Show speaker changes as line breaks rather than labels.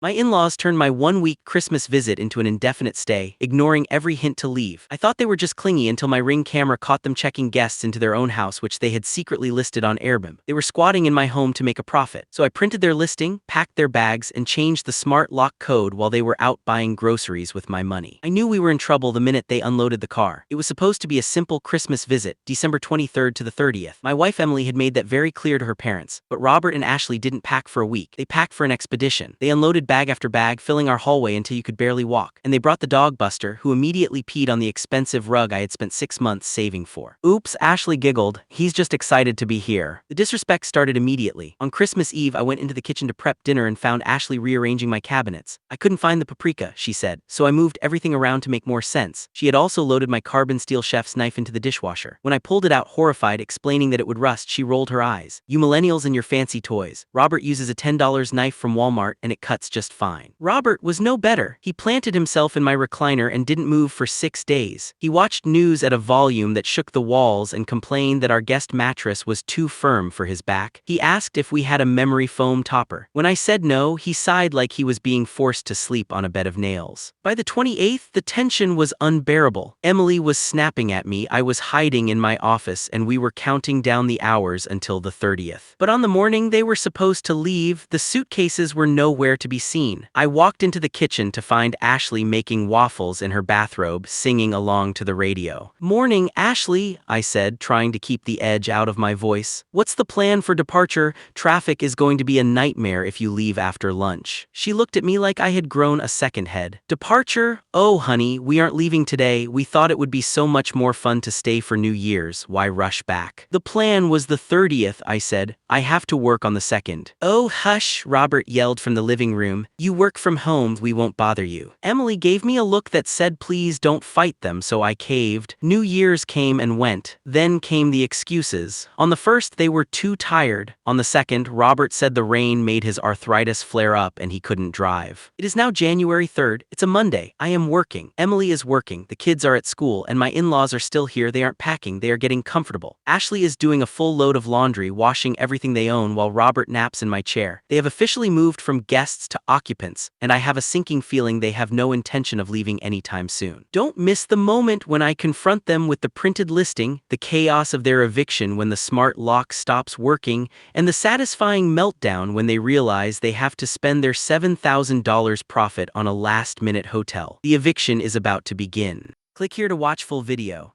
My in-laws turned my one-week Christmas visit into an indefinite stay, ignoring every hint to leave. I thought they were just clingy until my Ring camera caught them checking guests into their own house, which they had secretly listed on Airbnb. They were squatting in my home to make a profit. So I printed their listing, packed their bags, and changed the smart lock code while they were out buying groceries with my money. I knew we were in trouble the minute they unloaded the car. It was supposed to be a simple Christmas visit, December 23rd to the 30th. My wife Emily had made that very clear to her parents, but Robert and Ashley didn't pack for a week. They packed for an expedition. They unloaded bag after bag, filling our hallway until you could barely walk. And they brought the dog Buster, who immediately peed on the expensive rug I had spent 6 months saving for. Oops, Ashley giggled. He's just excited to be here. The disrespect started immediately. On Christmas Eve, I went into the kitchen to prep dinner and found Ashley rearranging my cabinets. I couldn't find the paprika, she said, so I moved everything around to make more sense. She had also loaded my carbon steel chef's knife into the dishwasher. When I pulled it out horrified, explaining that it would rust, she rolled her eyes. You millennials and your fancy toys. Robert uses a $10 knife from Walmart and it cuts just fine. Robert was no better. He planted himself in my recliner and didn't move for 6 days. He watched news at a volume that shook the walls and complained that our guest mattress was too firm for his back. He asked if we had a memory foam topper. When I said no, he sighed like he was being forced to sleep on a bed of nails. By the 28th, the tension was unbearable. Emily was snapping at me, I was hiding in my office, and we were counting down the hours until the 30th. But on the morning they were supposed to leave, the suitcases were nowhere to be seen. I walked into the kitchen to find Ashley making waffles in her bathrobe, singing along to the radio. "Morning, Ashley," I said, trying to keep the edge out of my voice. "What's the plan for departure? Traffic is going to be a nightmare if you leave after lunch." She looked at me like I had grown a second head. "Departure? Oh, honey, we aren't leaving today. We thought it would be so much more fun to stay for New Year's. Why rush back?" "The plan was the 30th, I said. "I have to work on the 2nd. "Oh, hush," Robert yelled from the living room. "You work from home, we won't bother you." Emily gave me a look that said please don't fight them, so I caved. New Year's came and went. Then came the excuses. On the 1st, they were too tired. On the 2nd, Robert said the rain made his arthritis flare up and he couldn't drive. It is now January 3rd. It's a Monday. I am working. Emily is working. The kids are at school and my in-laws are still here. They aren't packing. They are getting comfortable. Ashley is doing a full load of laundry, washing everything they own while Robert naps in my chair. They have officially moved from guests to occupants, and I have a sinking feeling they have no intention of leaving anytime soon. Don't miss the moment when I confront them with the printed listing, the chaos of their eviction when the smart lock stops working, and the satisfying meltdown when they realize they have to spend their $7,000 profit on a last-minute hotel. The eviction is about to begin. Click here to watch full video.